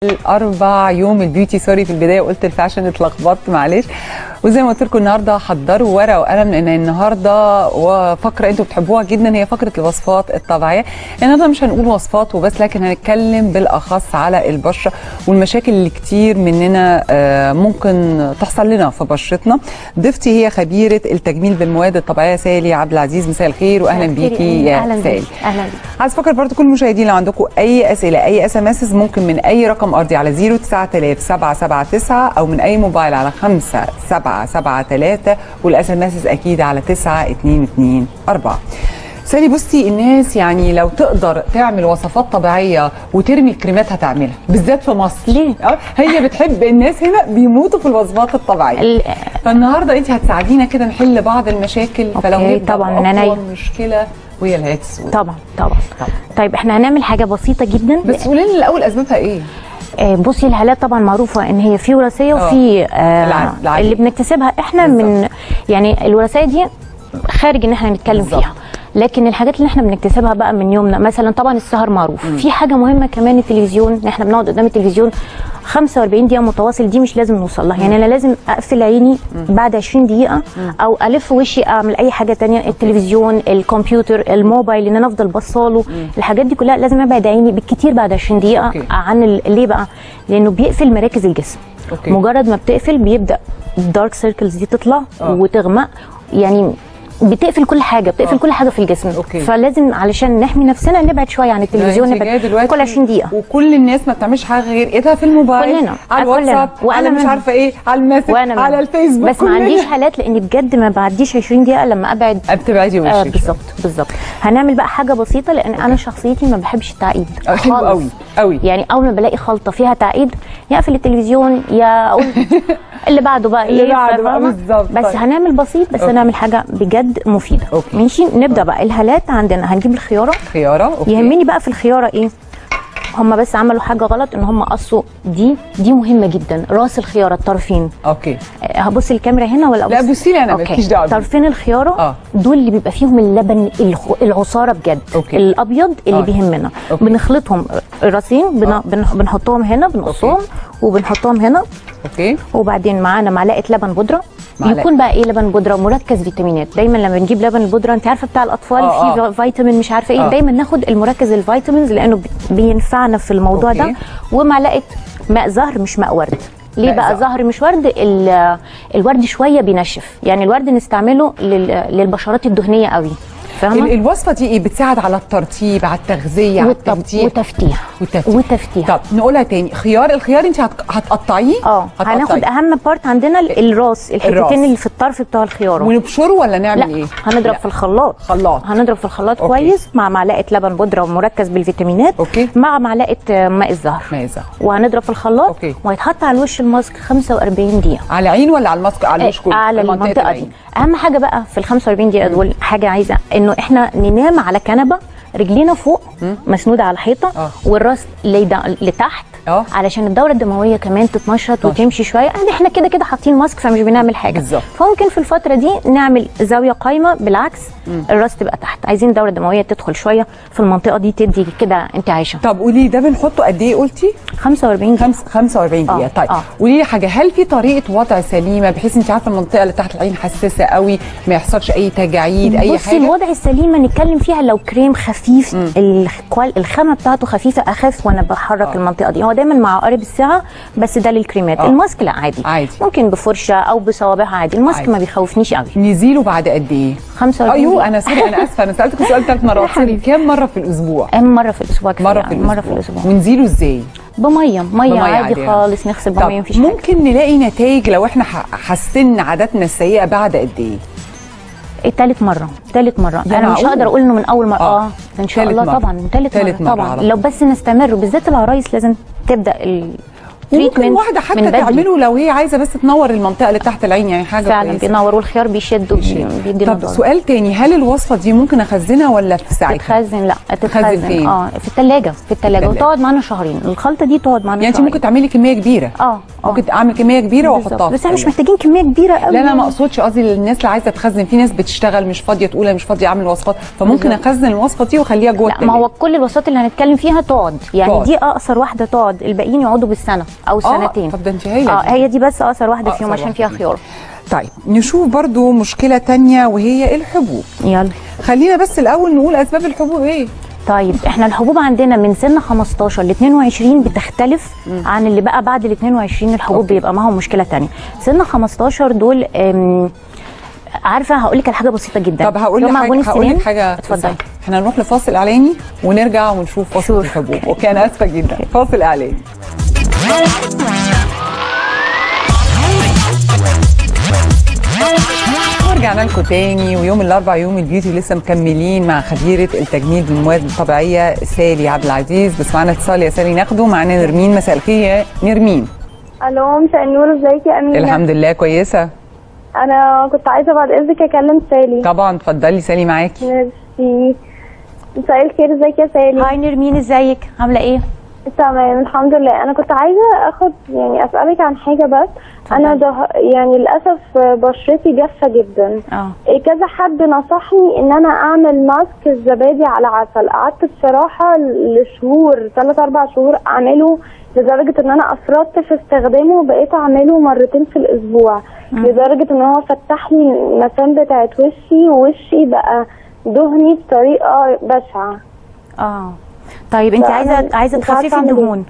الاربع يوم البيوتي. سوري في البدايه قلت الفاشن اتلخبطت معلش. وزي ما قلت لكم النهارده حضروا ورقه وقلم لان النهارده وفقره انتوا بتحبوها جدا هي فقره الوصفات الطبيعيه. النهارده مش هنقول وصفات وبس لكن هنتكلم بالاخص على البشره والمشاكل اللي كتير مننا ممكن تحصل لنا في بشرتنا. ضيفتي هي خبيره التجميل بالمواد الطبيعيه سالي عبد العزيز. مساء الخير واهلا بيكي يا سالي. اهلا بيك. عايز افكر برضه كل المشاهدين لو عندكم اي اسئله اي اس ام اس ممكن من اي رقم ارضي على 09779 او من اي موبايل على 5773 والاس ام اس اكيد على 9224. سالي بصي الناس يعني لو تقدر تعمل وصفات طبيعيه وترمي الكريمات هتعملها بالذات في مصر. ليه؟ هي بتحب الناس هنا بيموتوا في الوصفات الطبيعيه. فالنهارده انت هتساعدينا كده نحل بعض المشاكل. فلو نبدا طبعا اكبر مشكله وهي الهيئات السوداء. طبعا. طيب احنا هنعمل حاجه بسيطه جدا بس قولي لنا الاول اسبابها ايه؟ بصي الهالات طبعا معروفه ان هي في وراثيه وفي اللي بنكتسبها احنا من يعني الوراثيه دي خارج ان احنا نتكلم فيها، لكن الحاجات اللي احنا بنكتسبها بقى من يومنا مثلا طبعا السهر معروف. في حاجه مهمه كمان التلفزيون، ان احنا بنقعد قدام التلفزيون 45 دقيقه متواصل، دي مش لازم نوصل لها. يعني انا لازم اقفل عيني بعد 20 دقيقه او الف وشي اعمل اي حاجه تانية. التلفزيون، الكمبيوتر، الموبايل ان انا افضل بصاله، الحاجات دي كلها لازم ابعد عيني بالكتير بعد 20 دقيقه عن ليه بقى؟ لانه بيقفل مراكز الجسم. مجرد ما بتقفل بيبدا الدارك سيركلز دي تطلع وتغمق، يعني بتقفل كل حاجه، بتقفل كل حاجه في الجسم. فلازم علشان نحمي نفسنا نبعد شويه عن التلفزيون، نبعد كل 20 دقيقه. وكل الناس ما بتعملش حاجه غير ايدها في الموبايل، كلنا على الواتساب، على مش عارفه ايه، على المسج، على الفيسبوك، بس ما عنديش حالات لاني بجد ما بعديش 20 دقيقه لما ابعد. بتبعدي وشك. بالظبط. هنعمل بقى حاجه بسيطه لان انا شخصيتي ما بحبش التعقيد خالص قوي. يعني اول ما بلاقي خلطه فيها تعقيد يا اقفل التلفزيون يا اقول اللي بعده بقى اللي بعده بقى بالظبط. بس هنعمل بسيط، بس هنعمل حاجه بجد مفيده. ماشي، نبدا بقى. الهالات عندنا هنجيب الخياره. يهمني بقى في الخياره ايه؟ هم بس عملوا حاجه غلط ان هم قصوا دي مهمه جدا، راس الخياره الطرفين. هبص الكاميرا هنا ولا لا بصي لي انا مالكيش دعوه. طرفين الخياره دول اللي بيبقى فيهم اللبن العصاره بجد. الابيض اللي بيهمنا. بنخلطهم الراسين، بنحطهم هنا، بنقصهم وبنحطهم هنا. وبعدين معانا معلقه لبن بودره. يكون بقى ايه؟ لبن بودره مركز فيتامينات. دايما لما نجيب لبن البودره انت عارفه بتاع الاطفال فيه فيتامين مش عارفه ايه، دايما ناخد المركز الفيتامينز لانه بينفعنا في الموضوع ده. ومعلقه ماء زهر مش ماء ورد. ليه بقى زهر مش ورد؟ الورد شويه بينشف، يعني الورد نستعمله للبشرات الدهنيه قوي. الوصفه دي ايه؟ بتساعد على الترطيب، على التغذيه، على التفتيح وتفتيح. طب نقولها تاني. الخيار انت هتقطعيه؟ هناخد اهم بارت عندنا الراس، الحتتين اللي في الطرف بتوع الخياره. ونبشره ولا نعمل ايه؟ هنضرب في الخلاط. هنضرب في الخلاط كويس مع معلقه لبن بودره مركز بالفيتامينات. مع معلقه ماء الزهر. وهنضرب في الخلاط وهيتحط على الوش الماسك 45 دقيقه. على العين ولا على الماسك؟ على الوش كله؟ على المنطقه دي. اهم حاجه بقى في ال 45 دقيقه دول حاجه عايزه انه احنا ننام على كنبه رجلينا فوق مسنوده على الحيطه والراس لتحت علشان الدوره الدمويه كمان تتنشط وتمشي شويه. احنا كده حاطين ماسك فمش بنعمل حاجه. فممكن في الفتره دي نعمل زاويه قايمه بالعكس، الراس تبقى تحت. عايزين الدوره الدمويه تدخل شويه في المنطقه دي تدي كده انتعاشه. طب قولي ده بنحطه قد ايه قلتي؟ 45 دقيقه. 45 دقيقه. طيب قولي لي حاجه، هل في طريقه وضع سليمه بحيث انت عارفه المنطقه اللي تحت العين حساسه قوي ما يحصلش اي تجاعيد اي حاجه؟ الوضع السليمه نتكلم فيها لو كريم خفيف الخامه بتاعته خفيفه اخف وانا بحرك المنطقه دي. هو دايما مع عقارب الساعه بس ده للكريمات. الماسك لا عادي ممكن بفرشه او بصوابعها عادي. الماسك ما بيخوفنيش قوي. نزيله بعد قد ايه؟ 45. انا سوري انا اسفه انا سالتك السؤال 3 مرات. كام مره في الاسبوع؟ مره في الاسبوع كفايه. مره في الاسبوع. ونزيله ازاي؟ بميه عادي خالص. نغسل بميه مفيش حاجه. ممكن نلاقي نتائج لو احنا حسنا عاداتنا السيئه بعد قد ايه؟ تالت مرة انا مش هقدر اقول انه من اول مرة. ان شاء الله طبعا تالت مرة طبعا. لو بس نستمر، بالذات العرايس لازم تبدا ممكن واحده حتى تعمله لو هي عايزه بس تنور المنطقه اللي تحت العين، يعني حاجه فعلا كويسة. بينور، والخيار بيشد وبيدي طب نضارة. سؤال تاني، هل الوصفه دي ممكن اخزنها ولا في ساعتها؟ تتخزن، لا تتخزن فين؟ في الثلاجه وتقعد معانا شهرين. الخلطه دي تقعد معانا يعني انت ممكن تعملي كميه كبيره؟ ممكن اعمل كميه كبيره واحطها، بس احنا مش محتاجين كميه كبيره قوي. لا ما اقصدش، قصدي للناس اللي عايزه تخزن. في ناس بتشتغل مش فاضيه تقول مش فاضيه اعمل وصفات، فممكن اخزن الوصفه دي واخليها جوه الثلاجه. ما هو كل الوصفات اللي هنتكلم فيها تقعد، يعني دي اقصر واحده تقعد، الباقيين يقعدوا بالسنه او سنتين. طب ده انت هايله. هي دي بس اقصر واحده فيهم عشان فيها خيار. طيب نشوف برضو مشكله تانية وهي الحبوب. يلا خلينا بس الاول نقول اسباب الحبوب ايه. طيب احنا الحبوب عندنا من سن 15 ل 22 بتختلف عن اللي بقى بعد ال 22. الحبوب بيبقى معاهم مشكله ثانيه. سن 15 دول عارفه هقول لك على حاجه بسيطه جدا. طب هقول لك حاجه اتفضلي. احنا نروح لفاصل اعلاني ونرجع ونشوف وصفه الحبوب. اوكي انا اسفه جدا. فاصل اعلاني. ورجعنا لكم تاني، ويوم الاربعاء يوم البيوتي لسه مكملين مع خبيره التجميل بالمواد الطبيعيه سالي عبد العزيز. بس معانا اتصال يا سالي ناخده. معانا نرمين. مساء الخير يا نرمين. الو مساء النور، ازيك يا امينه؟ الحمد لله كويسه. انا كنت عايزه بعد اذنك اكلم سالي. طبعا اتفضلي سالي معاكي. ميرسي. مساء الخير، ازيك يا سالي؟ هاي نرمين، ازيك عامله ايه؟ تمام الحمد لله. انا كنت عايزه اسالك عن حاجه بس. انا يعني للاسف بشرتي جافه جدا. كذا حد نصحني ان انا اعمل ماسك الزبادي على عسل. قعدت بصراحه لشهور 3-4 شهور اعمله، لدرجه ان انا افرطت في استخدامه وبقيت اعمله مرتين في الاسبوع. لدرجه ان هو فتح لي المسام بتاعت وشي، ووشي بقى دهني بطريقه بشعه. طيب انت عايزه تخففي الدهون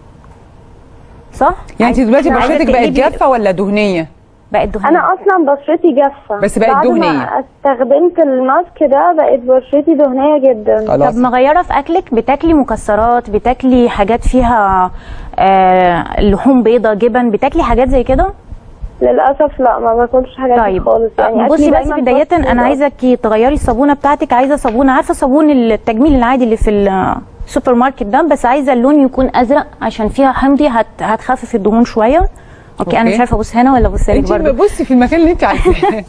صح؟ يعني انت دلوقتي بشرتك بقت جافه ولا دهنيه؟ بقت دهنيه. انا اصلا بشرتي جافه بس بقت دهنيه. بعد ما استخدمت الماسك ده بقت بشرتي دهنيه جدا. طب مغيره في اكلك؟ بتاكلي مكسرات، بتاكلي حاجات فيها لحوم بيضه، جبن، بتاكلي حاجات زي كده؟ للاسف لا، ما باكلش حاجات خالص. يعني بصي بس بدايه انا عايزاكي تغيري الصابونه بتاعتك. عايزه صابونه، عارفه صابون التجميل العادي اللي في السوبر ماركت ده، بس عايزه اللون يكون ازرق عشان فيها حمضي هتخفف الدهون شويه. اوكي انا مش عارفه ابص هنا ولا ابص لك برضه؟ انت بصي في المكان اللي انت عايزاه.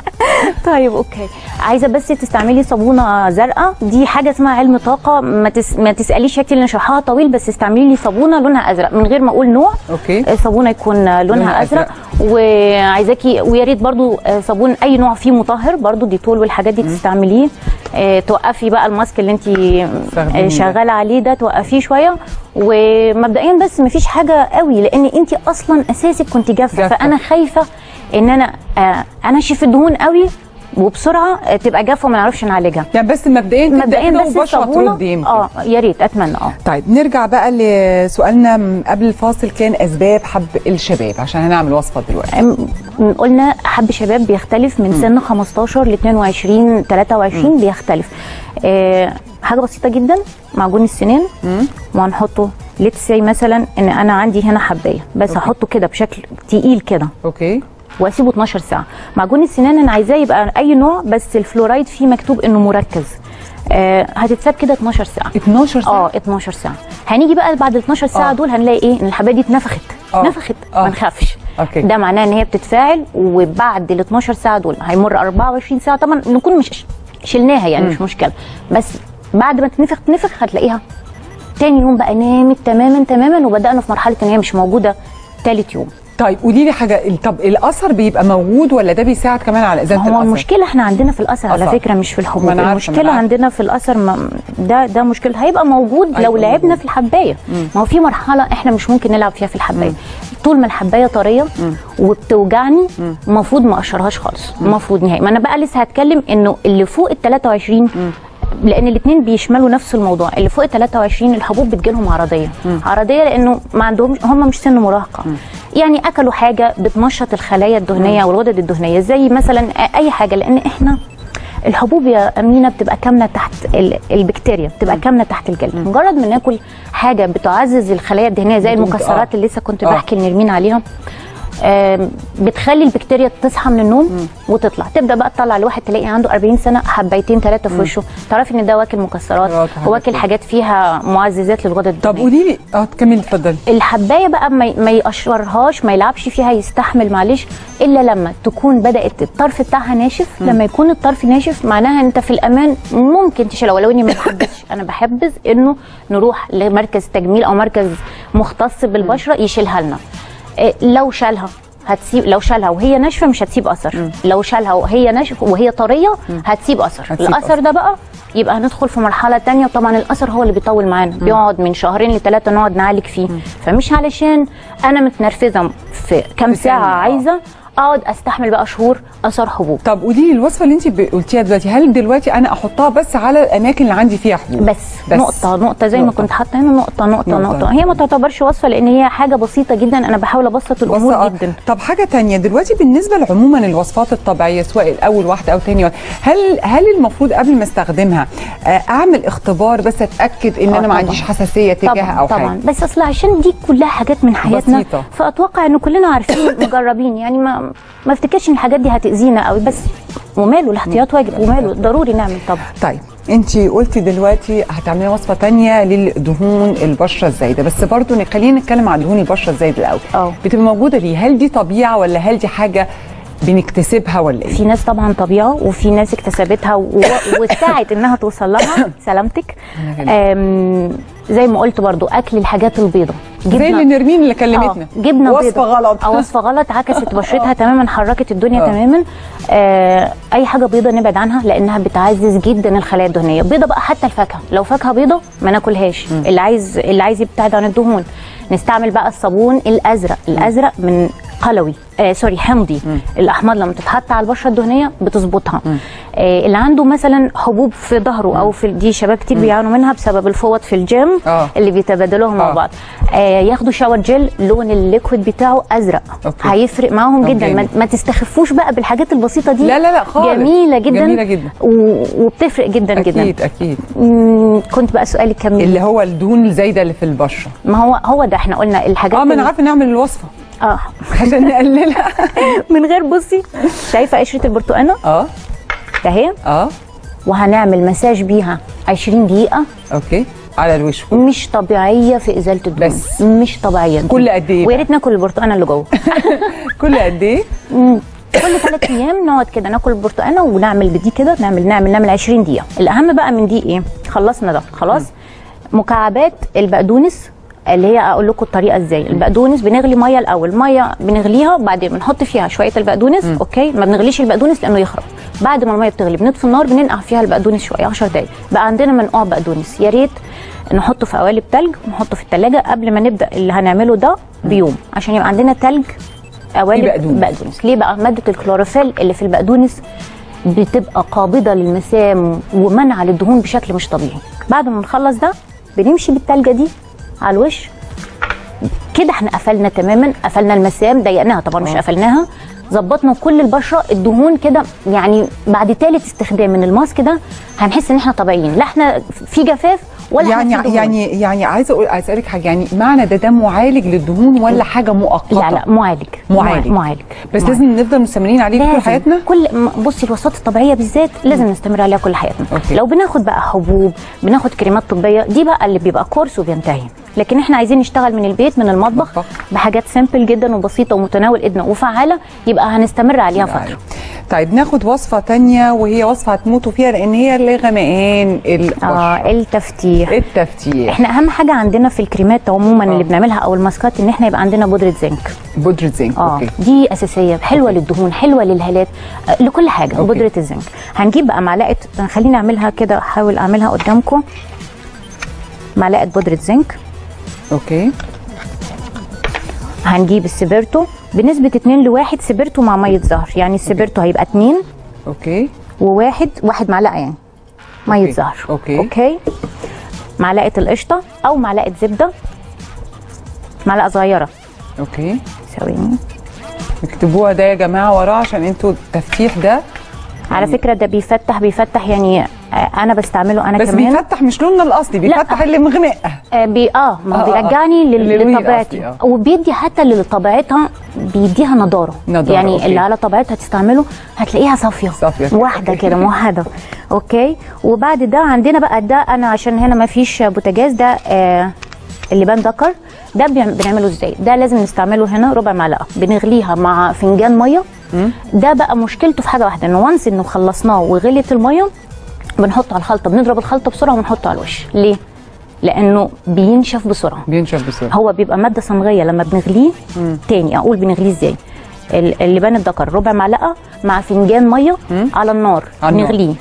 طيب اوكي. عايزه بس تستعملي صابونه زرقاء، دي حاجه اسمها علم طاقه. ما تساليش كتير لان شرحها طويل، بس استعملي لي صابونه لونها ازرق من غير ما اقول نوع. الصابونه يكون لونها ازرق. وعايزاكي ويا ريت برضو صابون اي نوع فيه مطهر، برضو ديتول والحاجات دي تستعمليه. توقفي بقى الماسك اللي انت شغاله عليه ده، توقفيه شويه. ومبدئيا بس مفيش حاجه قوي، لان انت اصلا اساسك كنت جافه. فانا خايفه ان انا انشف الدهون قوي وبسرعه تبقى جافه وما نعرفش نعالجها. يعني بس مبدئيا بس الصابونه يا ريت اتمنى. طيب نرجع بقى لسؤالنا قبل الفاصل، كان اسباب حب الشباب، عشان هنعمل وصفه دلوقتي. قلنا حب الشباب بيختلف من سن 15 ل 22 23 بيختلف. حاجه بسيطه جدا، معجون السنان وهنحطه لتسي مثلا ان انا عندي هنا حبايه بس هحطه كده بشكل تقيل كده. واسيبه 12 ساعه. معجون السنان انا عايزاه يبقى اي نوع، بس الفلورايد فيه مكتوب انه مركز. هتتساب كده 12 ساعه. 12 ساعه 12 ساعه. هنيجي بقى بعد ال 12 ساعه دول هنلاقي ايه؟ ان الحبايه دي اتنفخت. ما نخافش. ده معناه ان هي بتتفاعل، وبعد ال 12 ساعه دول هيمر 24 ساعه طبعا نكون مش شلناها يعني مش مشكله، بس بعد ما تنفخ هتلاقيها تاني يوم بقى نامت تماما وبدانا في مرحله ان هي مش موجوده تالت يوم. طيب قولي لي حاجه، طب الاثر بيبقى موجود ولا ده بيساعد كمان على ازاله الاثر؟ هو المشكله احنا عندنا في الاثر على فكره مش في الحبوب. المشكله عندنا في الاثر. ده مشكله هيبقى موجود لو لعبنا في الحبايه. ما هو في مرحله احنا مش ممكن نلعب فيها في الحبايه. طول ما الحبايه طريه وبتوجعني المفروض ما اقشرهاش خالص، المفروض نهائي. ما انا بقى لسه هتكلم انه اللي فوق ال 23 لان الاثنين بيشملوا نفس الموضوع. اللي فوق ال 23 الحبوب بتجيلهم عرضيه لانه ما عندهمش، هم مش سن مراهقه. يعني اكلوا حاجه بتنشط الخلايا الدهنيه والغدد الدهنيه زي مثلا اي حاجه، لان احنا الحبوب يا امينه بتبقى كامنه تحت البكتيريا، بتبقى كامنه تحت الجلد. مجرد ما ناكل حاجه بتعزز الخلايا الدهنيه زي المكسرات اللي لسه كنت بحكي لنرمين عليها، بتخلي البكتيريا تصحى من النوم وتطلع، تبدا بقى تطلع الواحد تلاقي عنده 40 سنه حبيتين 3 في وشه، تعرفي ان ده واكل مكسرات واكل حاجات فيها معززات للغدد الدهنيه. طب قولي لي كملي اتفضلي. الحبايه بقى ما يقشرهاش، ما يلعبش فيها، يستحمل معلش، الا لما تكون بدات الطرف بتاعها ناشف. لما يكون الطرف ناشف معناها انت في الامان، ممكن تشيلها. ولو اني ما بحبش، انا بحبذ انه نروح لمركز تجميل او مركز مختص بالبشره يشيلها لنا. لو شالها هتسيب، لو شالها وهي ناشفه مش هتسيب اثر، لو شالها وهي ناشفه وهي طريه هتسيب اثر. الاثر ده بقى يبقى هندخل في مرحله ثانيه، وطبعا الاثر هو اللي بيطول معانا، بيقعد من 2 ل3 نقعد نعالج فيه. فمش علشان انا متنرفزه في كام ساعه عايزه اقعد استحمل بقى شهور اثر حبوب. طب قولي لي الوصفه اللي انت قلتيها دلوقتي، هل دلوقتي انا احطها بس على الاماكن اللي عندي فيها حبوب بس نقطه زي ما كنت حاطه هنا، نقطه. هي ما تعتبرش وصفه لان هي حاجه بسيطه جدا، انا بحاول ابسط الامور جدا. طب حاجه ثانيه دلوقتي بالنسبه عموما الوصفات الطبيعيه، سواء الاول واحده او ثاني واحده، هل المفروض قبل ما استخدمها اعمل اختبار بس اتاكد ان انا ما عنديش حساسيه تجاهها او حاجه؟ طبعا، بس اصل عشان دي كلها حاجات من حياتنا بسيطة. فاتوقع ان كلنا عارفين مجربين، يعني ما افتكرش ان الحاجات دي هتاذينا قوي، بس وماله الاحتياط واجب، وماله ضروري نعمل طبعا. طيب انت قلتي دلوقتي هتعملي وصفه ثانيه للدهون البشره الزايده، بس برضو خلينا نتكلم عن دهون البشره الزايده الاول. بتبقى موجوده ليه؟ هل دي طبيعه ولا هل دي حاجه بنكتسبها ولا ايه؟ في ناس طبعا طبيعه، وفي ناس اكتسبتها وساعت انها توصل لها. سلامتك. زي ما قلت برضو اكل الحاجات البيضاء، زي اللي نرمين اللي كلمتنا جبنه وصفه غلط وصفه غلط، عكست بشرتها تماما، حركت الدنيا تماما. اي حاجه بيضاء نبعد عنها لانها بتعزز جدا الخلايا الدهنيه. بيضاء بقى حتى الفاكهه، لو فاكهه بيضاء ما ناكلهاش. اللي عايز يبتعد عن الدهون نستعمل بقى الصابون الازرق من قلوي، حمضي. الاحماض لما تتحط على البشره الدهنيه بتظبطها. اللي عنده مثلا حبوب في ظهره او في دي شباب كتير بيعانوا منها بسبب الفوط في الجيم اللي بيتبادلوها مع بعض، ياخدوا شاور جل لون الليكويد بتاعه ازرق. هيفرق معاهم جدا. ما تستخفوش بقى بالحاجات البسيطه دي. لا خالص، جميله جدا وبتفرق جدا اكيد. كنت بقى سؤالي كمل. اللي هو الدهون الزايده اللي في البشره، ما هو ده احنا قلنا الحاجات ما انا عارفه نعمل الوصفه عشان نقللها من غير. بصي شايفه قشره البرتقانه اهي وهنعمل مساج بيها 20 دقيقه على الوش. مش طبيعيه في ازاله الدهون، بس مش طبيعيه. كل قد ايه؟ ويا ريت ناكل البرتقانه اللي جوه. كل قد ايه؟ كل 3 ايام نقعد كده ناكل البرتقانه ونعمل بدي كده، نعمل 20 دقيقه. الاهم بقى من دي ايه؟ خلصنا ده خلاص. مكعبات البقدونس اللي هي اقول لكم الطريقه ازاي. البقدونس بنغلي ميه الاول، ميه بنغليها وبعدين بنحط فيها شويه البقدونس. ما بنغليش البقدونس لانه يخرب. بعد ما الميه بتغلي بنطفي النار، بننقع فيها البقدونس شويه 10 دقائق، بقى عندنا منقوع بقدونس. يا ريت نحطه في قوالب ثلج ونحطه في الثلاجه قبل ما نبدا اللي هنعمله ده بيوم، عشان يبقى عندنا ثلج قوالب بقدونس. ليه بقى؟ ماده الكلوروفيل اللي في البقدونس بتبقى قابضه للمسام ومنع للدهون بشكل مش طبيعي. بعد ما نخلص ده بنمشي بالثلجه دي على الوش كده. احنا قفلنا تماما، قفلنا المسام، ضيقناها طبعا مش قفلناها، ظبطنا كل البشره. الدهون كده يعني بعد 3 استخدام من الماسك ده هنحس ان احنا طبيعيين، لا احنا في جفاف ولا يعني عايزه اسالك حاجه، يعني معنى ده معالج للدهون ولا حاجه مؤقته؟ لا معالج بس لازم نفضل مستمرين عليه طول حياتنا. بصي الوصفات الطبيعيه بالذات لازم نستمر عليها كل حياتنا. لو بناخد بقى حبوب، بناخد كريمات طبيه، دي بقى اللي بيبقى كورس وبينتهي. لكن احنا عايزين نشتغل من البيت من المطبخ بحاجات سيمبل جدا وبسيطه ومتناول ايدنا وفعاله، يبقى هنستمر عليها فتره. طيب ناخد وصفه ثانيه، وهي وصفه هتموتوا فيها لان هي اللي غمقان التفتيح. احنا اهم حاجه عندنا في الكريمات عموما اللي بنعملها او الماسكات ان احنا يبقى عندنا بودره زنك. اوكي. دي اساسيه، حلوه للدهون، حلوه للهالات، لكل حاجه. بودره الزنك هنجيب بقى معلقه، خليني اعملها كده، احاول اعملها قدامكم. معلقه بودره زنك. هنجيب السبرتو بنسبه 2:1 سبرتو مع ميه زهر، يعني السبرتو هيبقى 2 وواحد معلقه يعني ميه زهر. اوكي. معلقه القشطه او معلقه زبده، معلقه صغيره. ثواني اكتبوها ده يا جماعه وراه عشان انتوا التفتيح ده على فكره ده بيفتح يعني. انا بستعمله انا بس كمان، بس بيفتح مش لوننا الاصلي، بيفتح اللي مغمق. ما بيرجعني لطبيعتي، وبيدي حتى اللي لطبيعتها بيديها نضاره يعني أوكي. اللي على طبيعتها تستعمله هتلاقيها صافيه واحده كده موحده. اوكي. وبعد ده عندنا بقى ده، انا عشان هنا ما فيش بوتاجاز، ده اللبان دكر. ده بنعمله ازاي؟ ده لازم نستعمله هنا ربع معلقه، بنغليها مع فنجان ميه. ده بقى مشكلته في حاجه واحده، انه وانس انه خلصناه وغليت الميه بنحطه على الخلطه، بنضرب الخلطه بسرعه ونحطه على الوش. ليه؟ لانه بينشف بسرعه. هو بيبقى ماده صمغيه لما بنغليه. تاني اقول بنغليه ازاي؟ اللبان الدكر ربع معلقه مع فنجان ميه على النار نغليه.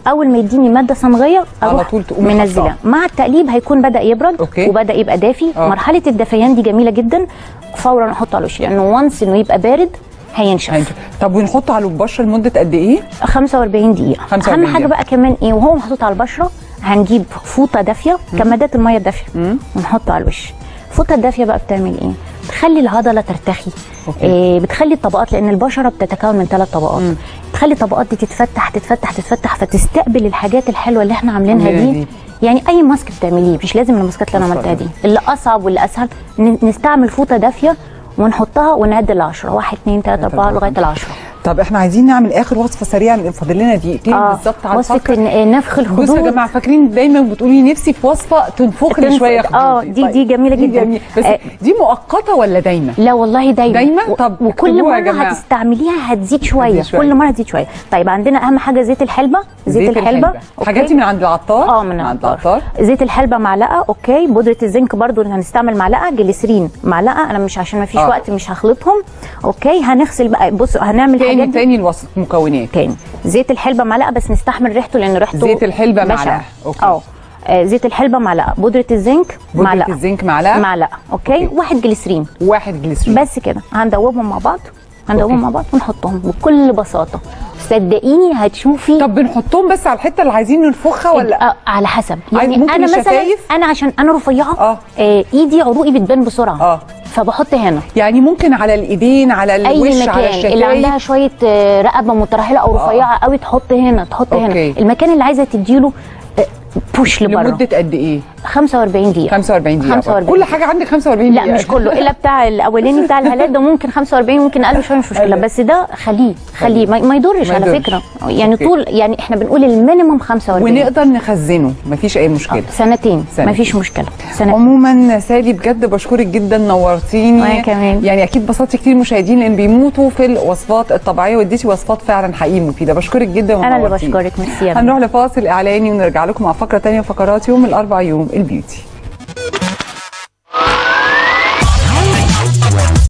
اول ما يديني ماده صمغيه اروح منزله مع التقليب، هيكون بدا يبرد وبدا يبقى دافي. مرحله الدفيان دي جميله جدا، فورا احطه على الوش، لانه وانس انه يبقى بارد هينشف. طب ونحطه على البشره لمده قد ايه؟ 45 دقيقه. اهم حاجه بقى كمان ايه، وهو محطوط على البشره هنجيب فوطه دافيه، كمادات الميه الدافيه، ونحطه على الوش. الفوطه الدافيه بقى بتعمل ايه؟ بتخلي العضله ترتخي. بتخلي الطبقات، لان البشره بتتكون من 3 طبقات. بتخلي الطبقات دي تتفتح تتفتح تتفتح، فتستقبل الحاجات الحلوه اللي احنا عاملينها دي. يعني اي ماسك بتعمليه، مش لازم الماسكات اللي انا عملتها دي، اللي اصعب واللي اسهل نستعمل فوطه دافيه ونحطها ونعد ال10 1 2 3 4 لغايه ال10. طب احنا عايزين نعمل اخر وصفه سريعه، فاضل لنا دقيقتين بالظبط على وصفه نفخ الخدود. بصوا يا جماعه، فاكرين دايما بتقولي نفسي في وصفه تنفخ لي شويه خدود. دي جميله جدا. بس دي مؤقته ولا دايما؟ لا والله دايما. طب وكل مره هتستعمليها هتزيد شويه، كل مره هتزيد شويه. طيب عندنا اهم حاجه زيت الحلبه. زيت الحلبه الحاجات دي من عند العطار. من عند العطار. زيت الحلبه معلقه. اوكي. بودره الزنك برضو هنستعمل معلقه، جليسرين معلقه. انا مش عشان ما فيش وقت مش هخلطهم. اوكي. هنغسل بقى. بصوا هنعمل حاجات تاني الوصف مكونات. تاني زيت الحلبه معلقه، بس نستحمل ريحته لان ريحته زيت الحلبه معلقه. اوكي. زيت الحلبه معلقه، بودره الزنك معلقه، بودره الزنك معلقه. اوكي. 1 جليسرين. 1 جليسرين بس كده. هندوبهم مع بعض، مع بعض ونحطهم بكل بساطه. صدقيني هتشوفي. طب بنحطهم بس على الحته اللي عايزين ننفخها ولا على حسب؟ يعني انا مثلا انا عشان انا رفيعه ايدي عروقي بتبان بسرعه فبحط هنا. يعني ممكن على الايدين، على الوش، على الشفايف. اللي عندها شويه رقبه مترهله او رفيعه قوي تحط هنا، هنا. المكان اللي عايزه تديله بوش لبره. لمده قد ايه؟ 45 دقيقه. 45 دقيقه. كل حاجه عندك 45 دقيقه؟ لا مش كله، الا بتاع الاولاني بتاع الهالات ده ممكن 45، ممكن اقل شويه مش مشكله. بس ده خليه ما يضرش على فكره. يعني طول، يعني احنا بنقول المينيمم 45، ونقدر نخزنه مفيش اي مشكله. سنتين مفيش مشكله. عموما سالي بجد بشكرك جدا، نورتيني. وانا كمان. يعني اكيد بسطتي كتير مشاهدين لان بيموتوا في الوصفات الطبيعيه، واديتي وصفات فعلا حقيقي مفيده. بشكرك جدا ونورتيني. انا اللي بشكرك. ميرسي. هنروح لفاصل اعلاني ونرجع لكم مع فقره ثانيه، فقرات يوم الاربعاء، يوم البيوتي.